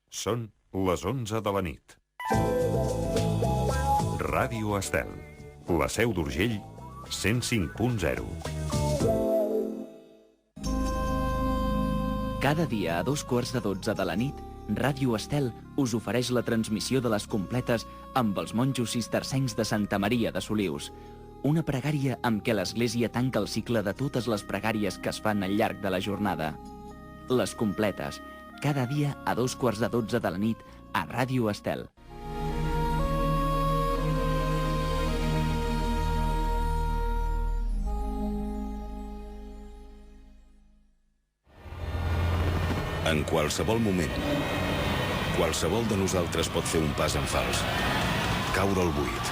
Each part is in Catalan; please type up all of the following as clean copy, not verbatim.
Són les 11 de la nit. Ràdio Estel, la Seu d'Urgell, 105.0. Cada dia a 2:15 de la nit, Ràdio Estel us ofereix la transmissió de les completes amb els monjos cistercencs de Santa Maria de Solius. Una pregària amb què l'Església tanca el cicle de totes les pregàries que es fan al llarg de la jornada. Les completes, cada dia a 2:15 de la nit a Ràdio Estel. En qualsevol moment, qualsevol de nosaltres pot fer un pas en fals, caure al buit.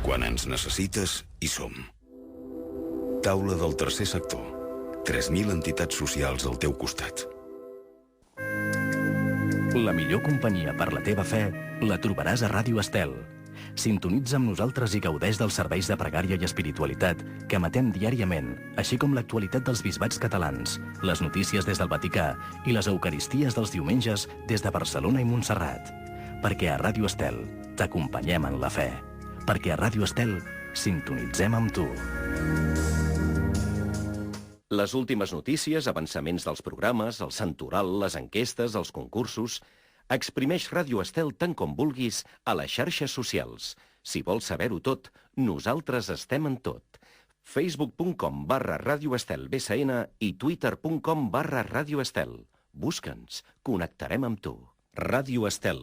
Quan ens necessites, hi som. Taula del tercer sector. 3.000 entitats socials al teu costat. La millor companyia per la teva fe la trobaràs a Ràdio Estel. Sintonitza amb nosaltres i gaudeix dels serveis de pregària i espiritualitat que emetem diàriament, així com l'actualitat dels bisbats catalans, les notícies des del Vaticà i les eucaristies dels diumenges des de Barcelona i Montserrat. Perquè a Ràdio Estel t'acompanyem en la fe. Perquè a Ràdio Estel sintonitzem amb tu. Les últimes notícies, avançaments dels programes, el santoral, les enquestes, els concursos... Exprimeix Ràdio Estel tant com vulguis a les xarxes socials. Si vols saber-ho tot, nosaltres estem en tot. facebook.com/Ràdio Estel BSN i twitter.com/Ràdio Estel. Busca'ns, connectarem amb tu. Ràdio Estel.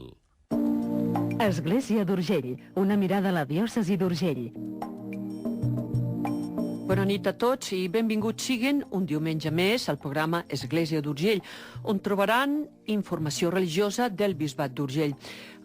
Església d'Urgell, una mirada a la diòcesi d'Urgell. Bona nit a tots i benvinguts siguin un diumenge més al programa Església d'Urgell, on trobaran informació religiosa del Bisbat d'Urgell.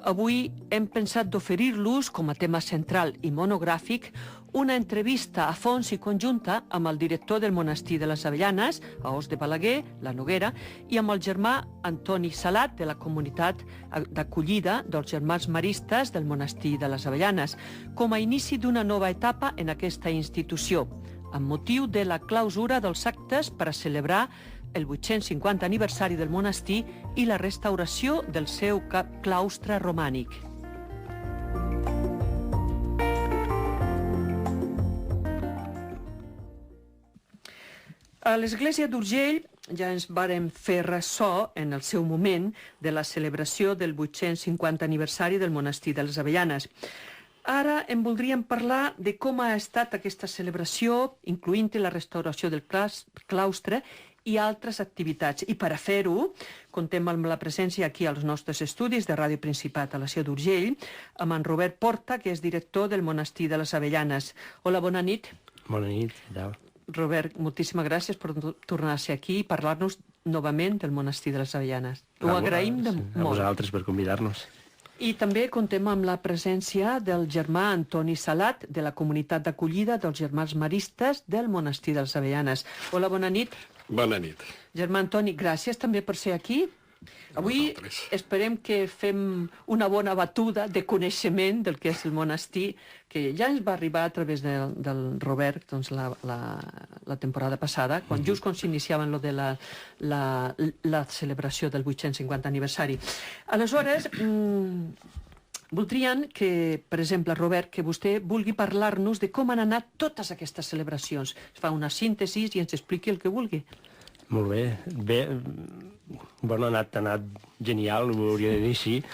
Avui hem pensat d'oferir-los, com a tema central i monogràfic, una entrevista a fons i conjunta amb el director del monestir de les Avellanes, a Os de Balaguer, la Noguera, i amb el germà Antoni Salat, de la comunitat d'acollida dels germans maristes del monestir de les Avellanes, com a inici d'una nova etapa en aquesta institució, amb motiu de la clausura dels actes per a celebrar el 850 aniversari del monestir i la restauració del seu claustre romànic. A l'Església d'Urgell ja ens vàrem fer ressò en el seu moment de la celebració del 850 aniversari del monestir de les Avellanes. Ara en voldríem parlar de com ha estat aquesta celebració, incloent-hi la restauració del claustre i altres activitats. I per a fer-ho, contem amb la presència aquí als nostres estudis de Ràdio Principat a la Seu d'Urgell, amb en Robert Porta, que és director del monestir de les Avellanes. Hola, bona nit. Bona nit, ja. Robert, moltíssimes gràcies per tornar a ser aquí i parlar-nos novament del monestir de les Avellanes. Ho agraïm molt. A vosaltres per convidar-nos. I també contem amb la presència del germà Antoni Salat, de la comunitat d'acollida dels germans maristes del monestir de les Avellanes. Hola, bona nit. Bona nit. Germà Antoni, gràcies també per ser aquí. Avui esperem que fem una bona batuda de coneixement del que és el monestir, que ja ens va arribar a través del Robert doncs, la temporada passada, just quan s'iniciava lo de la celebració del 850 aniversari. Aleshores, voldrien que, per exemple, Robert, que vostè vulgui parlar-nos de com han anat totes aquestes celebracions. Es fa una síntesi i ens expliqui el que vulgui. Molt bé. Bé, bueno, ha anat genial, ho hauria de dir així,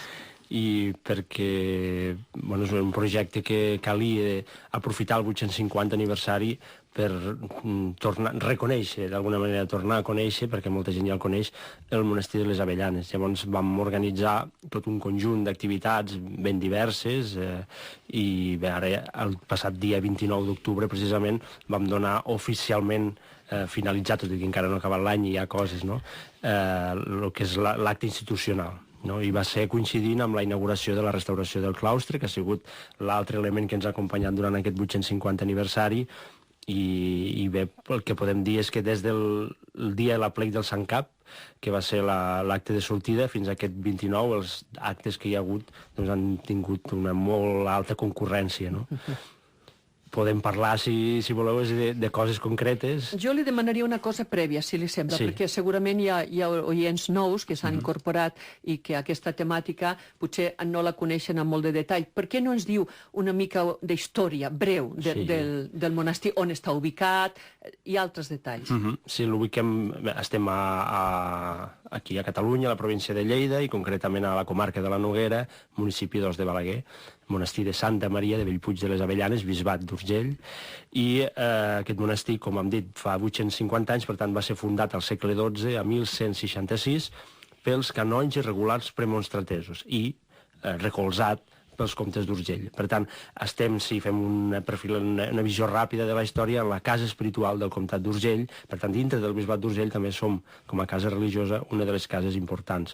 i perquè bueno, és un projecte que calia aprofitar el 850 aniversari per reconèixer, d'alguna manera, tornar a conèixer, perquè molta gent ja el coneix, el monestir de les Avellanes. Llavors vam organitzar tot un conjunt d'activitats ben diverses i bé, ara, el passat dia 29 d'octubre, precisament, vam donar oficialment finalitzat, tot i que encara no ha acabat l'any i hi ha coses, no? El que és l'acte institucional. No? I va ser coincidint amb la inauguració de la restauració del claustre, que ha sigut l'altre element que ens ha acompanyat durant aquest 850 aniversari, i bé, el que podem dir és que des del dia de l'aplec del Sant Cap, que va ser l'acte de sortida, fins a aquest 29, els actes que hi ha hagut doncs, han tingut una molt alta concurrència, no? podem parlar, si voleu, de coses concretes. Jo li demanaria una cosa prèvia, si li sembla, perquè segurament hi ha oients nous que s'han incorporat i que aquesta temàtica potser no la coneixen amb molt de detall. Per què no ens diu una mica d'història breu del monestir, on està ubicat i altres detalls? Sí, l'ubiquem, estem aquí a Catalunya, a la província de Lleida, i concretament a la comarca de la Noguera, municipi d'Os de Balaguer, monestir de Santa Maria de Bellpuig de les Avellanes, bisbat d'Urgell, i aquest monestir, com hem dit, fa 850 anys, per tant va ser fundat al segle XII, a 1166, pels canonges regulars premonstratesos i recolzat pels comtes d'Urgell. Per tant, estem, si fem una visió ràpida de la història, en la casa espiritual del comtat d'Urgell. Per tant, dintre del bisbat d'Urgell també som, com a casa religiosa, una de les cases importants.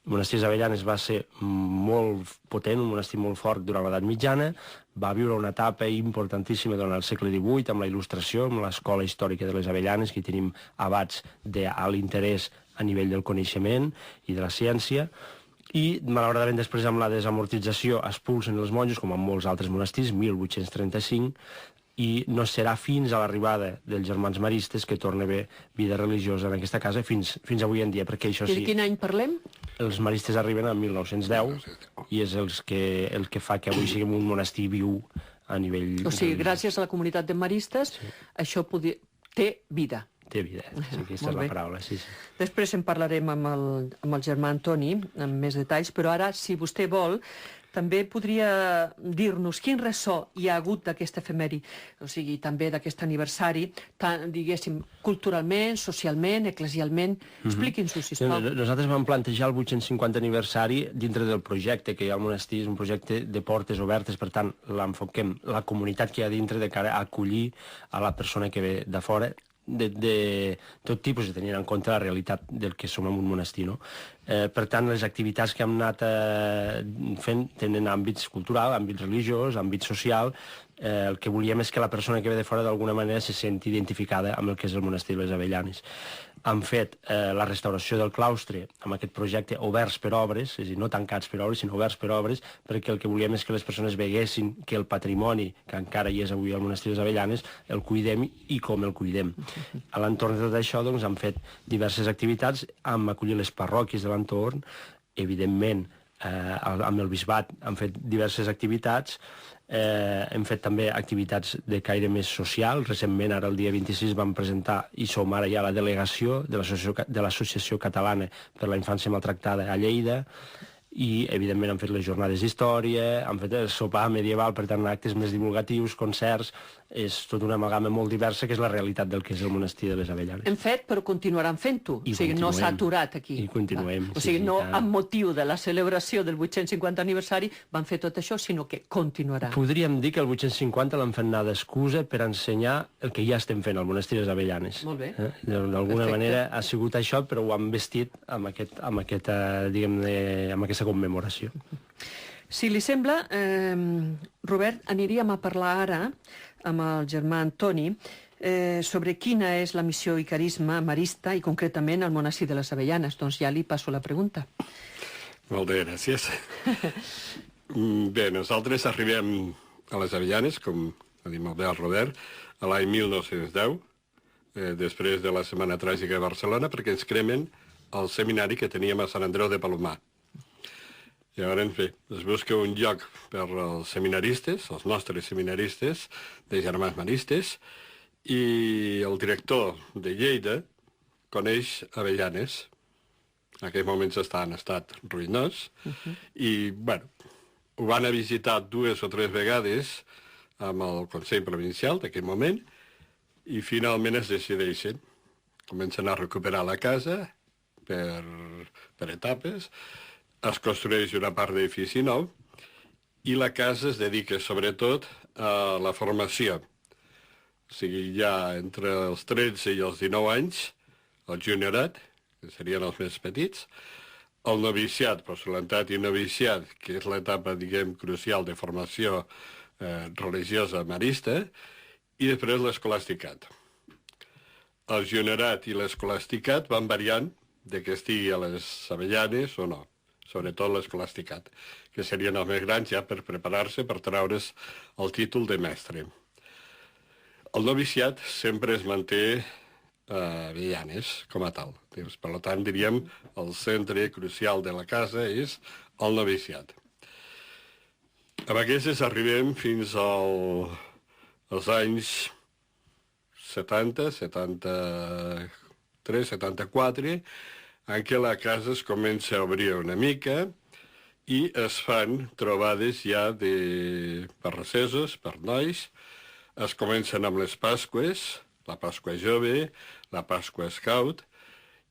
El monestir d'Avellanes va ser molt potent, un monestir molt fort durant l'edat mitjana, va viure una etapa importantíssima durant el segle XVIII amb la il·lustració, amb l'escola històrica de les Avellanes, que tenim abats d'alt interès a nivell del coneixement i de la ciència, i malauradament després amb la desamortització expulsen els monjos, com en molts altres monestirs, 1835, i no serà fins a l'arribada dels germans maristes que torna a haver vida religiosa en aquesta casa fins avui en dia, perquè això sí... I de quin any parlem? Els maristes arriben en 1910 i és el que fa que avui siguem un monestir viu a nivell... O sigui, gràcies a la comunitat de maristes, això té vida. Té vida, sí, aquesta és la paraula, sí. Després en parlarem amb el germà Antoni, amb més detalls, però ara, si vostè vol, també podria dir-nos quin ressò hi ha hagut d'aquesta efemèri, o sigui, també d'aquest aniversari, tant, diguéssim, culturalment, socialment, eclesialment. Expliqui'ns-ho, sisplau. Nosaltres vam plantejar el 850 aniversari dintre del projecte que hi ha al monestir, és un projecte de portes obertes, per tant, l'enfoquem la comunitat que hi ha dintre de cara a acollir a la persona que ve de fora, de tot tipus, tenint en compte la realitat del que som en un monestir, no? Per tant, les activitats que hem anat fent tenen àmbits cultural, àmbit religiós, àmbit social. El que volíem és que la persona que ve de fora d'alguna manera se senti identificada amb el que és el monestir de les Avellanes. Han fet la restauració del claustre amb aquest projecte oberts per obres, és a dir, no tancats per obres, sinó oberts per obres, perquè el que volíem és que les persones veguessin que el patrimoni, que encara hi és avui al monestir de les Avellanes, el cuidem i com el cuidem. A l'entorn de tot això, doncs, han fet diverses activitats, han acollit les parròquies de l'entorn, evidentment, amb el bisbat han fet diverses activitats, hem fet també activitats de caire més social. Recentment, ara el dia 26, vam presentar, i som ara ja la delegació de l'Associació Catalana per la Infància Maltractada a Lleida, i evidentment han fet les jornades d'història, han fet el sopar medieval, per tant actes més divulgatius, concerts, és tota una amalgama molt diversa que és la realitat del que és el monestir de les Avellanes. Hem fet, però continuaran fent-ho, o sigui, no s'ha aturat aquí. I continuem. O sigui, no amb motiu de la celebració del 850 aniversari van fer tot això, sinó que continuarà. Podríem dir que el 850 l'han fet anar d'excusa per ensenyar el que ja estem fent al monestir de les Avellanes. Molt bé. D'alguna manera ha sigut això, però ho han vestit amb aquesta commemoració. Si li sembla, Robert, aniríem a parlar ara amb el germà Antoni sobre quina és la missió i carisma marista i concretament al monestir de les Avellanes. Doncs ja li passo la pregunta. Molt bé, gràcies. Bé, nosaltres arribem a les Avellanes, com ha dit molt bé el Robert, a l'any 1910, després de la Setmana Tràgica de Barcelona, perquè ens cremen el seminari que teníem a Sant Andreu de Palomar. Llavors, bé, es busca un lloc per als seminaristes, els nostres seminaristes, de germans maristes, i el director de Lleida coneix Avellanes. En aquells moments està en estat ruïnós, i, bueno, ho van a visitar 2 o 3 vegades amb el Consell Provincial d'aquell moment, i finalment es decideixen. Comencen a recuperar la casa per etapes, es construeix una part d'edifici nou i la casa es dedica sobretot a la formació. O sigui, ja entre els 13 i els 19 anys, el juniorat, que serien els més petits, el noviciat, postularitat i noviciat, que és l'etapa, diguem, crucial de formació religiosa marista, i després l'escolasticat. El juniorat i l'escolasticat van variant de que estigui a les Avellanes o no, sobretot l'escolasticat, que serien els més grans ja per preparar-se per treure's el títol de mestre. El noviciat sempre es manté a Avellanes, com a tal. Per tant, diríem, el centre crucial de la casa és el noviciat. Amb aquestes arribem fins als anys 70, 73, 74, en què la casa es comença a obrir una mica i es fan trobades ja per recessos, per nois. Es comencen amb les Pasques, la Pasqua Jove, la Pasqua Scout,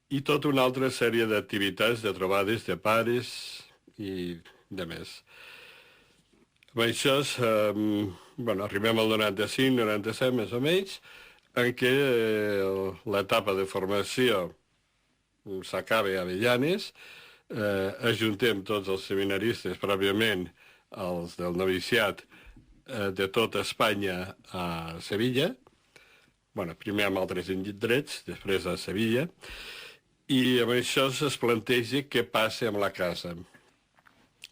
i tota una altra sèrie d'activitats, de trobades de pares i de més. Amb això, arribem al 95, 97, més o menys, en què l'etapa de formació s'acaba a Avellanes, ajuntem tots els seminaristes, pròpiament els del noviciat, de tota Espanya a Sevilla, primer amb altres indrets, després a Sevilla, i amb això es planteja què passa amb la casa.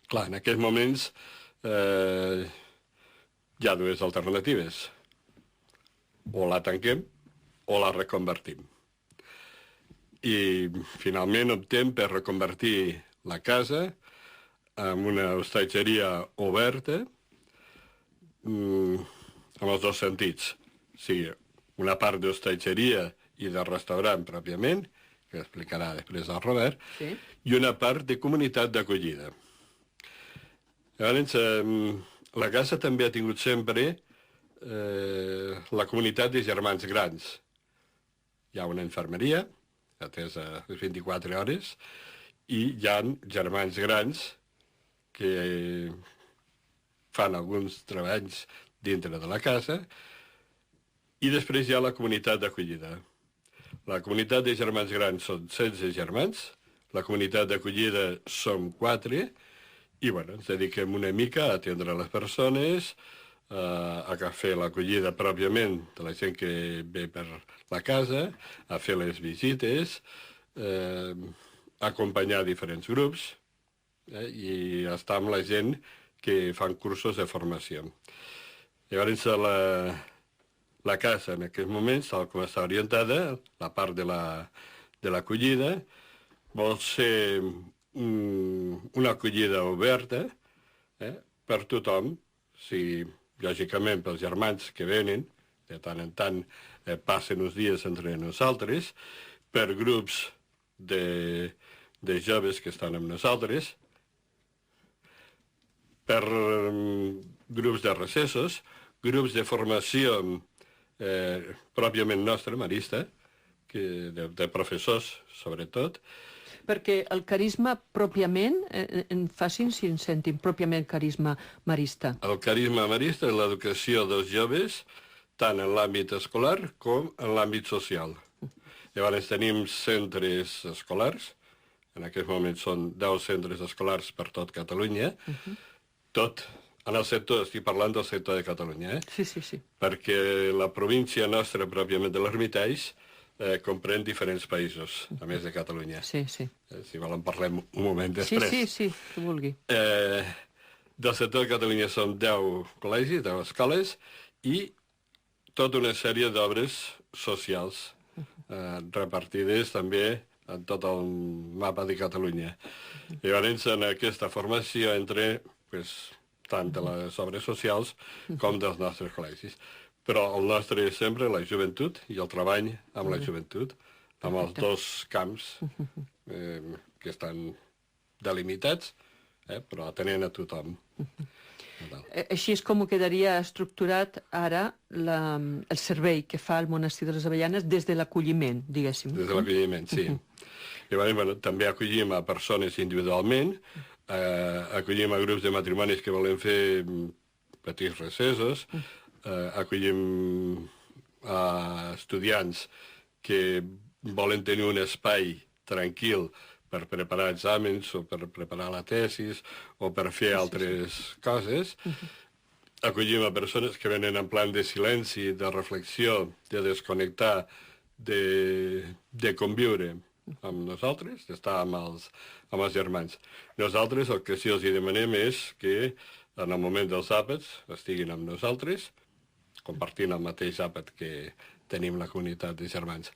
Clar, en aquests moments hi ha dues alternatives. O la tanquem o la reconvertim. I finalment optem per reconvertir la casa en una hostatgeria oberta, en els dos sentits. O sigui, una part d'hostatgeria i de restaurant pròpiament, que explicarà després el Robert, sí, i una part de comunitat d'acollida. Llavors, la casa també ha tingut sempre la comunitat de germans grans. Hi ha una infermeria, atesa les 24 hores, i hi ha germans grans que fan alguns treballs dintre de la casa, i després hi ha la comunitat d'acollida. La comunitat de germans grans són 16 germans, la comunitat d'acollida som 4, i ens dediquem una mica a atendre les persones, a fer l'acollida pròpiament de la gent que ve per la casa, a fer les visites, a acompanyar diferents grups i estar amb la gent que fan cursos de formació. Llavors, la casa en aquests moments, tal com està orientada, la part de l'acollida, vol ser una acollida oberta per tothom, lògicament pels germans que venen, de tant en tant passen uns dies entre nosaltres, per grups de joves que estan amb nosaltres, per grups de recessos, grups de formació pròpiament nostra, marista, de professors, sobretot. Perquè el carisma pròpiament, facin si ens sentim, pròpiament carisma marista. El carisma marista és l'educació dels joves, tant en l'àmbit escolar com en l'àmbit social. Llavors tenim centres escolars, en aquest moment són 10 centres escolars per tot Catalunya, tot en el sector, estic parlant del sector de Catalunya, Sí, sí, sí. Perquè la província nostra, pròpiament de l'Hermitage, comprèn diferents països, a més de Catalunya. Sí, sí. Si volen parlem un moment després. Sí, que vulgui. Del sector de Catalunya són 10 col·legis, 10 escoles, i tota una sèrie d'obres socials repartides també en tot el mapa de Catalunya. Llavors, en aquesta formació entre tant de les obres socials com dels nostres col·legis. Però el nostre és sempre la joventut i el treball amb la joventut, amb els dos camps que estan delimitats, però atenent a tothom. Així és com quedaria estructurat ara el servei que fa el Monestir de les Avellanes des de l'acolliment, diguéssim. Des de l'acolliment, sí. Llavors, també acollim a persones individualment, acollim a grups de matrimonis que volen fer petits recessos, acollim a estudiants que volen tenir un espai tranquil per preparar exàmens o per preparar la tesis o per fer altres coses. Acollim a persones que venen en plan de silenci, de reflexió, de desconnectar, de conviure amb nosaltres, d'estar amb els germans. Nosaltres el que sí els demanem és que en el moment dels àpats estiguin amb nosaltres, compartint el mateix àpat que tenim la comunitat de germans.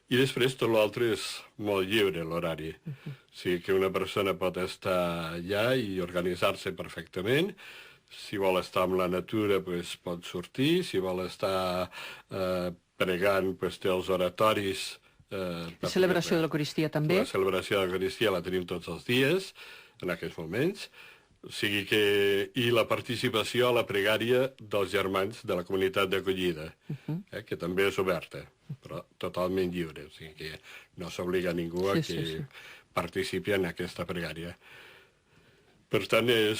I després tot l'altre és molt lliure, l'horari. O sigui que una persona pot estar allà i organitzar-se perfectament. Si vol estar amb la natura, pot sortir. Si vol estar pregant, té els oratoris. La celebració de l'Eucaristia també. La celebració de l'Eucaristia la tenim tots els dies, en aquests moments. O sigui que... I la participació a la pregària dels germans de la comunitat d'acollida, que també és oberta, però totalment lliure. O sigui que no s'obliga ningú a que participi en aquesta pregària. Per tant, és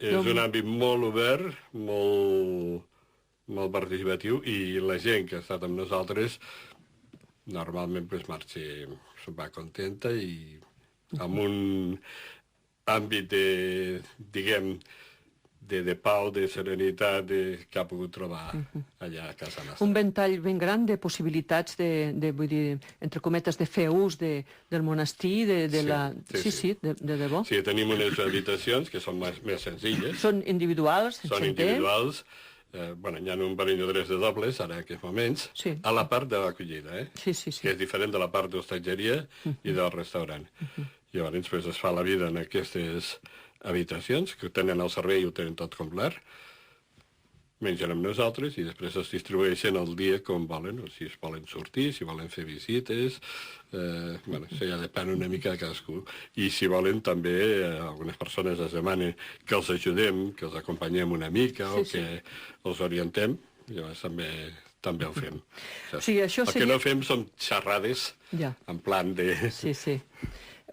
un àmbit molt obert, molt participatiu, i la gent que ha estat amb nosaltres normalment marxa, se'n va contenta i amb un àmbit de pau, de serenitat que ha pogut trobar allà a casa nostra. Un ventall ben gran de possibilitats vull dir, entre cometes, de fer ús del monestir, de debò. Sí, tenim unes habitacions que són més senzilles. Són individuals, Són individuals. Hi ha un parell o tres de dobles, ara en aquests moments, a la part de l'acollida, que és diferent de la part d'hostatgeria i del restaurant. Llavors es fa la vida en aquestes habitacions, que tenen el servei i ho tenen tot complet, mengen amb nosaltres i després es distribueixen el dia com volen, o si es volen sortir, si volen fer visites, això ja depèn una mica de cadascú. I si volen també, algunes persones es demanen que els ajudem, que els acompanyem una mica o que els orientem, llavors també ho fem. El que no fem són xerrades en plan de...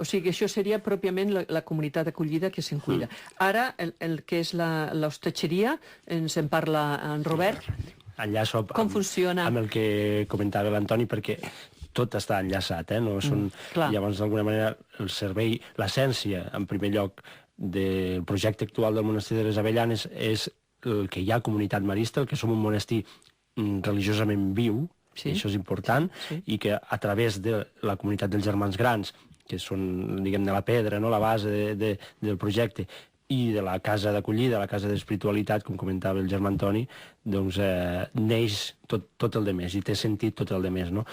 O sigui, això seria pròpiament la comunitat acollida que se'n cuida. Ara, el que és l'hostatgeria, ens en parla en Robert. Enllaço com funciona amb el que comentava l'Antoni, perquè tot està enllaçat, no? Llavors, d'alguna manera, el servei, l'essència, en primer lloc, del projecte actual del monestir de les Avellanes és el que hi ha comunitat marista, el que som un monestir religiosament viu, això és important, i que a través de la comunitat dels germans grans, que són, diguem-ne, la pedra, la base del projecte, i de la casa d'acollida, la casa d'espiritualitat, com comentava el germà Antoni, doncs neix tot el de més, i té sentit tot el de més, no?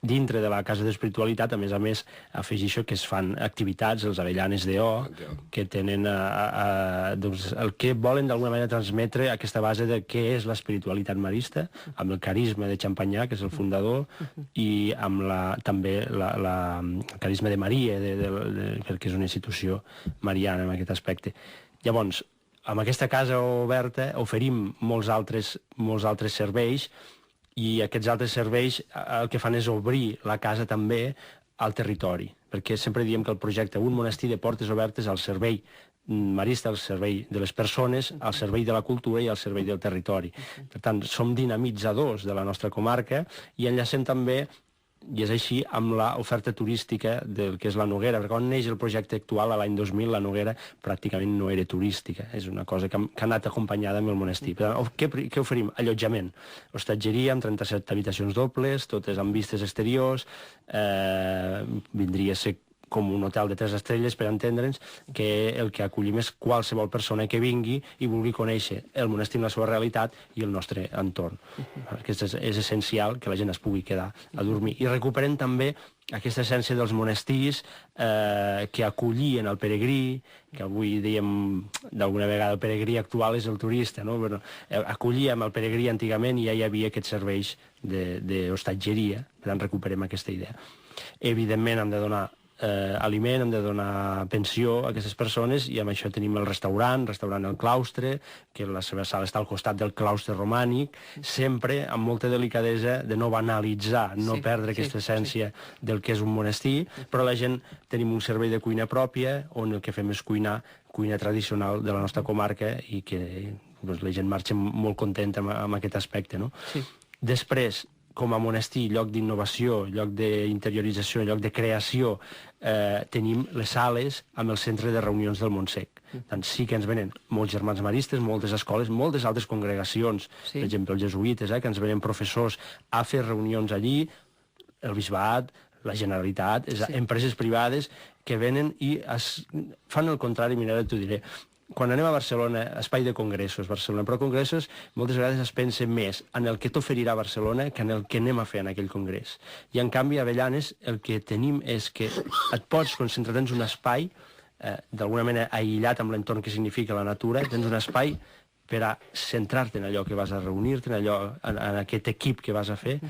Dintre de la casa d'espiritualitat, a més, afegeixo que es fan activitats, els Avellanes d'O, que tenen el que volen d'alguna manera transmetre aquesta base de què és l'espiritualitat marista, amb el carisma de Champagnat, que és el fundador, i amb també el carisma de Maria, perquè és una institució mariana en aquest aspecte. Llavors, amb aquesta casa oberta oferim molts altres serveis, i aquests altres serveis el que fan és obrir la casa també al territori, perquè sempre diem que el projecte Un monestir de portes obertes al servei marista, al servei de les persones, al servei de la cultura i al servei del territori. Per tant, som dinamitzadors de la nostra comarca i enllacem també, i és així, amb l'oferta turística del que és la Noguera, perquè quan neix el projecte actual, l'any 2000, la Noguera pràcticament no era turística, és una cosa que ha anat acompanyada amb el monestir. Per tant, què oferim? Allotjament, hostatgeria amb 37 habitacions dobles, totes amb vistes exteriors, vindria a ser com un hotel de 3 estrelles, per entendre'ns, que el que acollim és qualsevol persona que vingui i vulgui conèixer el monestir en la seva realitat i el nostre entorn. És essencial que la gent es pugui quedar a dormir. I recuperem també aquesta essència dels monestirs que acollien el peregrí, que avui dèiem d'alguna vegada el peregrí actual és el turista, no? Acollíem el peregrí antigament i ja hi havia aquests serveis d'hostatgeria, per tant recuperem aquesta idea. Evidentment hem de donar aliment, hem de donar pensió a aquestes persones i amb això tenim el restaurant El Claustre, que la seva sala està al costat del claustre romànic, sempre amb molta delicadesa de no banalitzar, no perdre aquesta essència del que és un monestir, però la gent tenim un servei de cuina pròpia on el que fem és cuina tradicional de la nostra comarca i que la gent marxa molt contenta amb aquest aspecte. Després, com a monestir, lloc d'innovació, lloc d'interiorització, lloc de creació, tenim les sales amb el centre de reunions del Montsec. Tant sí que ens venen molts germans maristes, moltes escoles, moltes altres congregacions, per exemple els jesuïtes, que ens venen professors a fer reunions allí, el bisbat, la Generalitat, empreses privades que venen i fan el contrari, mira, t'ho diré. quan anem a Barcelona, espai de congressos, Barcelona, però congressos moltes vegades es pensa més en el que t'oferirà Barcelona que en el que anem a fer en aquell congrés. I en canvi a Avellanes el que tenim és que et pots concentrar, tens un espai d'alguna manera aïllat amb l'entorn que significa la natura, tens un espai per a centrar-te en allò que vas a reunir-te, en aquest equip que vas a fer,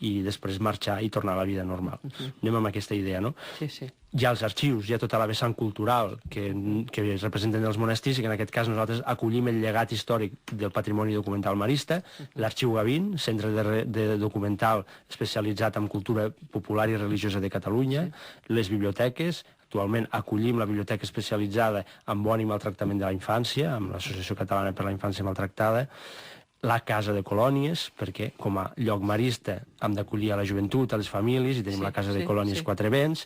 i després marxar i tornar a la vida normal. Anem amb aquesta idea, no? Sí, sí. Hi ha els arxius, hi ha tota la vessant cultural que es representen els monestirs, i que en aquest cas nosaltres acollim el llegat històric del patrimoni documental marista, l'Arxiu Gavín, centre de documental especialitzat en cultura popular i religiosa de Catalunya, les biblioteques. Actualment acollim la biblioteca especialitzada en bon i maltractament de la infància, amb l'Associació Catalana per la Infància Maltractada, la Casa de Colònies, perquè com a lloc marista hem d'acollir a la joventut, a les famílies, i tenim la Casa de Colònies Quatre Vents,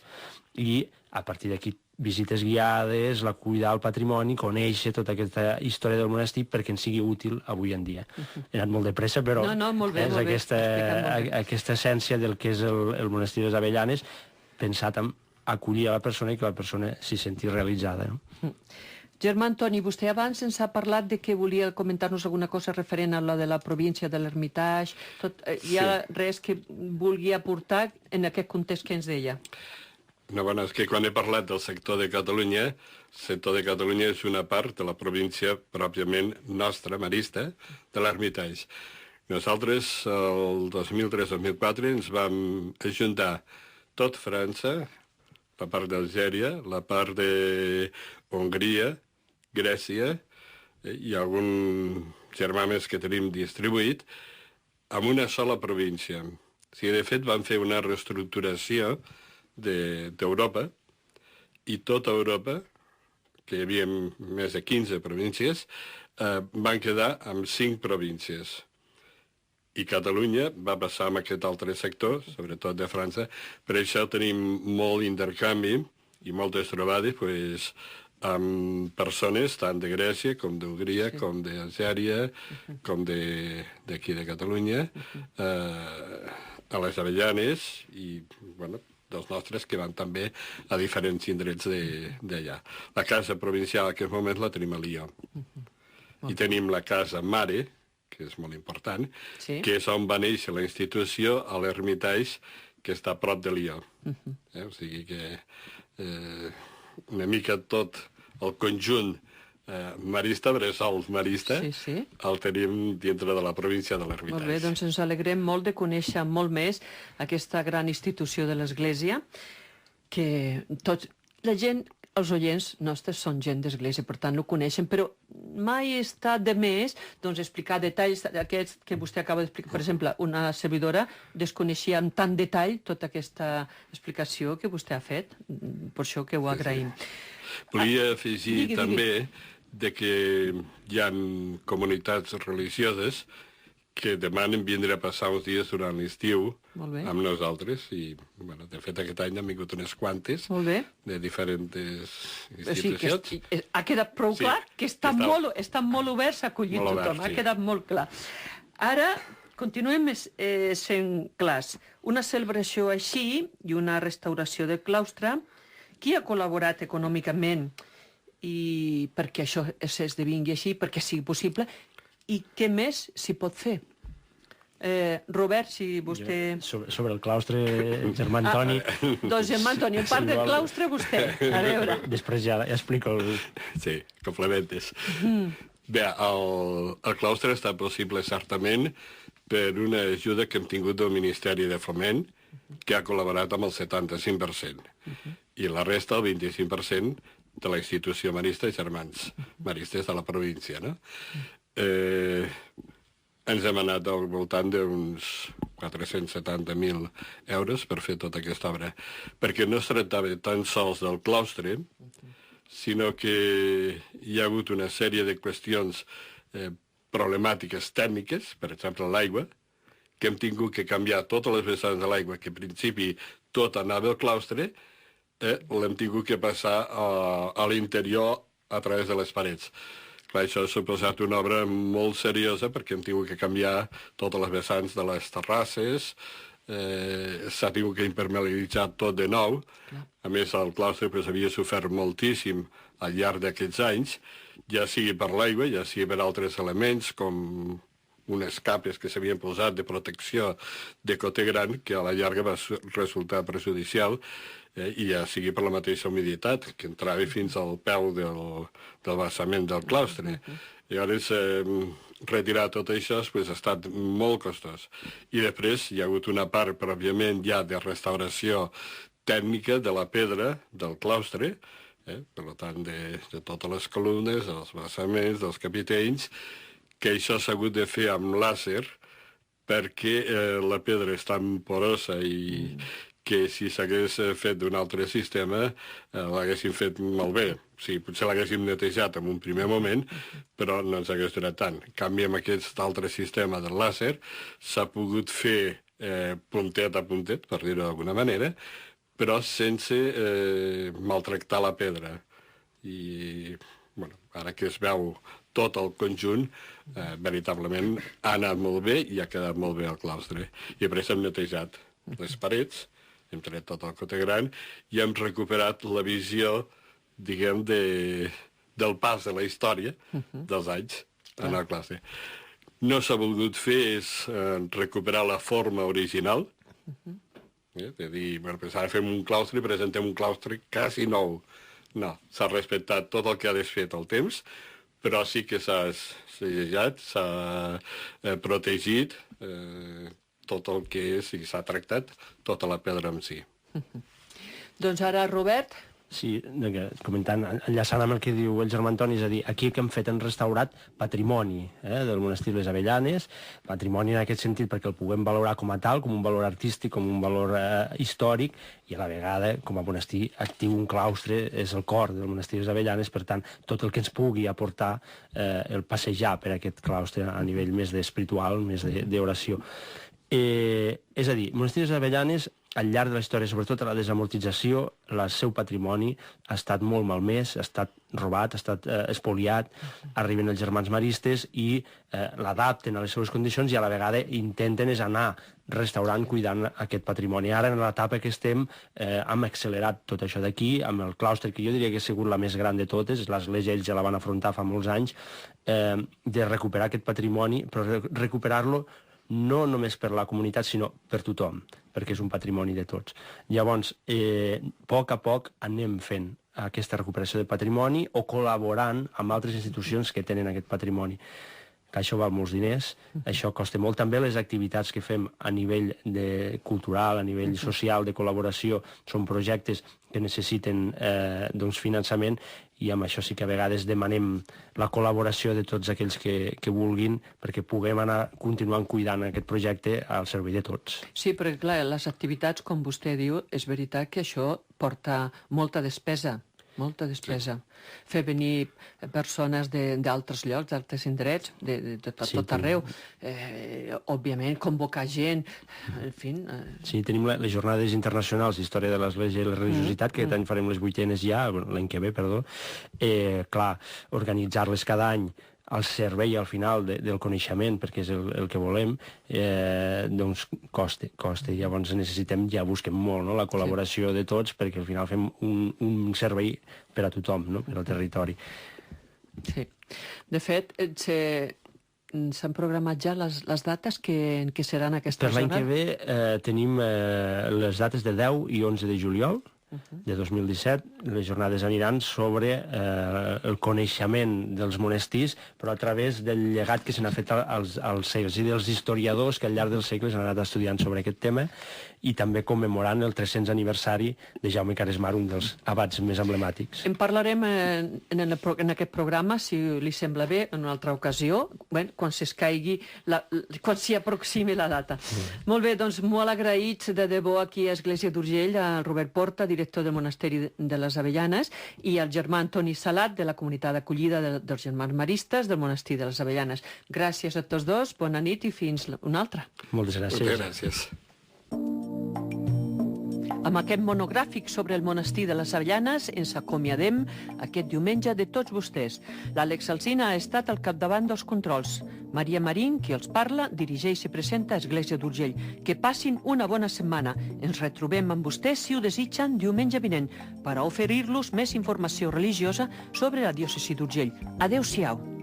i a partir d'aquí visites guiades, la cuidar el patrimoni, conèixer tota aquesta història del monestir perquè ens sigui útil avui en dia. He anat molt de pressa, però molt bé, és aquesta essència del que és el monestir de les Avellanes, pensat en acollir a la persona i que la persona s'hi senti realitzada. Germà Antoni, vostè abans ens ha parlat de que volia comentar-nos alguna cosa referent a la de la província de l'Hermitage. Hi ha res que vulgui aportar en aquest context que ens deia? No, bueno, és que quan he parlat del sector de Catalunya, el sector de Catalunya és una part de la província pròpiament nostra, marista, de l'Hermitage. Nosaltres, el 2003-2004, ens vam ajuntar tot França, la part d'Algèria, la part de Hongria, Grècia i algun germà més que tenim distribuït en una sola província. O sigui, de fet, van fer una reestructuració d'Europa i tota Europa, que hi havia més de 15 províncies, van quedar amb 5 províncies. I Catalunya va passar amb aquest altre sector, sobretot de França. Per això tenim molt intercanvi i moltes trobades amb persones tant de Grècia com d'Hongria, com d'Algèria, com d'aquí de Catalunya, a les Avellanes i, bueno, dels nostres que van també a diferents indrets d'allà. La casa provincial en aquest moment la tenim a Lió. I tenim la casa mare, que és molt important, que és on va néixer la institució a l'Hermitage, que està a prop de Lió. O sigui que una mica tot el conjunt marista, bressol marista, el tenim dintre de la província de l'Hermitage. Molt bé, doncs ens alegrem molt de conèixer molt més aquesta gran institució de l'Església, que la gent, els oients nostres són gent d'Església, per tant ho coneixen, però mai està de més explicar detalls d'aquests que vostè acaba d'explicar. Per exemple, una servidora desconeixia amb tant detall tota aquesta explicació que vostè ha fet, per això que ho agraïm. Volia afegir també que hi ha comunitats religioses que demanen vindre a passar uns dies durant l'estiu amb nosaltres i, bueno, de fet aquest any han vingut unes quantes de diferents institucions. Ha quedat prou clar que estan molt oberts a acollir tothom, ha quedat molt clar. Ara continuem sent clars. Una celebració així i una restauració del claustre, qui ha col·laborat econòmicament i perquè això s'esdevingui així, perquè sigui possible, i què més s'hi pot fer? Robert, si vostè... Sobre el claustre, germà Antoni... Doncs germà Antoni, en part del claustre, vostè. A veure... Després ja explico el... Sí, complementes. Bé, el claustre està possible certament per una ajuda que hem tingut del Ministeri de Foment, que ha col·laborat amb el 75%, i la resta, el 25%, de la institució marista i germans maristes de la província, no? Ens hem anat al voltant d'uns 470.000 euros per fer tota aquesta obra, perquè no es tractava tan sols del claustre, sinó que hi ha hagut una sèrie de qüestions problemàtiques tècniques, per exemple l'aigua, que hem tingut que canviar totes les vessants de l'aigua, que en principi tot anava al claustre, l'hem tingut que passar a l'interior a través de les parets. Clar, això ha suposat una obra molt seriosa perquè hem tingut que canviar totes les vessants de les terrasses, s'ha tingut que impermeabilitzar tot de nou. A més, el claustre havia sofert moltíssim al llarg d'aquests anys, ja sigui per l'aigua, ja sigui per altres elements, com unes capes que s'havien posat de protecció de cote gran, que a la llarga va resultar perjudicial, i ja sigui per la mateixa humiditat, que entrava fins al peu del vessament del claustre. Llavors, retirar tot això ha estat molt costós. I després hi ha hagut una part, pròpiament, ja de restauració tècnica de la pedra del claustre, per tant, de totes les columnes, dels vessaments, dels capitells, que això s'ha hagut de fer amb làser perquè la pedra és tan porosa i que si s'hagués fet d'un altre sistema l'haguéssim fet molt bé. O sigui, potser l'haguéssim netejat en un primer moment, però no ens hagués durat tant. En canvi, amb aquest altre sistema del làser s'ha pogut fer puntet a puntet, per dir-ho d'alguna manera, però sense maltractar la pedra. I ara que es veu tot el conjunt, veritablement ha anat molt bé i ha quedat molt bé el claustre. I després hem netejat les parets, hem tret tot el cote gran i hem recuperat la visió, diguem, del pas de la història dels anys en el claustre. No s'ha volgut fer és recuperar la forma original, de dir, ara fem un claustre i presentem un claustre quasi nou. No, s'ha respectat tot el que ha desfet el temps, però sí que s'ha segellat, s'ha protegit tot el que és i s'ha tractat tota la pedra en si. Doncs ara, Robert... Sí, comentant, enllaçant amb el que diu el germà Antoni, és a dir, aquí que hem fet, hem restaurat patrimoni del monestir Les Avellanes, patrimoni en aquest sentit perquè el puguem valorar com a tal, com un valor artístic, com un valor històric, i a la vegada, com a monestir actiu, un claustre és el cor del monestir Les Avellanes, per tant, tot el que ens pugui aportar el passejar per aquest claustre a nivell més espiritual, més d'oració. És a dir, monestir Les Avellanes, al llarg de la història, sobretot a la desamortització, el seu patrimoni ha estat molt malmès, ha estat robat, ha estat espoliat, arriben els germans maristes i l'adapten a les seves condicions i a la vegada intenten anar restaurant, cuidant aquest patrimoni. Ara, en l'etapa que estem, hem accelerat tot això d'aquí, amb el claustre, que jo diria que ha sigut la més gran de totes, l'església ells ja la van afrontar fa molts anys, de recuperar aquest patrimoni, però recuperar-lo no només per la comunitat, sinó per tothom, perquè és un patrimoni de tots. Llavors, a poc anem fent aquesta recuperació de patrimoni o col·laborant amb altres institucions que tenen aquest patrimoni. Que això val molts diners, això costa molt. També les activitats que fem a nivell cultural, a nivell social, de col·laboració, són projectes que necessiten finançament i amb això sí que a vegades demanem la col·laboració de tots aquells que vulguin perquè puguem anar continuant cuidant aquest projecte al servei de tots. Sí, perquè clar, les activitats, com vostè diu, és veritat que això porta molta despesa. Molta despesa. Sí. Fer venir persones d'altres llocs, d'altres indrets, de tot arreu. Òbviament, convocar gent, en fi... Sí, tenim les jornades internacionals d'història de l'Església i la religiositat, que aquest any farem les 8enes ja, l'any que ve, perdó. Clar, organitzar-les cada any al servei al final del coneixement, perquè és el que volem, doncs costa. Llavors necessitem, ja busquem molt, no?, la col·laboració de tots, perquè al final fem un servei per a tothom, no?, per al territori. Sí. De fet, s'han programat ja les dates en què seran aquestes jornades? Per l'any que ve tenim les dates de 10 i 11 de juliol, de 2017, les jornades aniran sobre el coneixement dels monestirs, però a través del llegat que se n'ha fet als segles i dels historiadors que al llarg dels segles han anat estudiant sobre aquest tema, i també commemorant el 300 aniversari de Jaume Caresmar, un dels abats més emblemàtics. En parlarem en aquest programa, si li sembla bé, en una altra ocasió, quan s'escaigui, quan s'hi aproximi la data. Molt bé, doncs molt agraïts de debò aquí a Església d'Urgell, al Robert Porta, director del Monasteri de les Avellanes, i al germà Antoni Salat, de la comunitat d'acollida dels germans maristes del Monestir de les Avellanes. Gràcies a tots dos, bona nit i fins una altra. Moltes gràcies. Moltes gràcies. Amb aquest monogràfic sobre el monestir de les Avellanes ens acomiadem aquest diumenge de tots vostès. L'Àlex Alsina ha estat al capdavant dels controls. Maria Marín, qui els parla, dirigeix i presenta Església d'Urgell. Que passin una bona setmana. Ens retrobem amb vostès, si ho desitgen, diumenge vinent, per a oferir-los més informació religiosa sobre la diòcesi d'Urgell. Adéu-siau.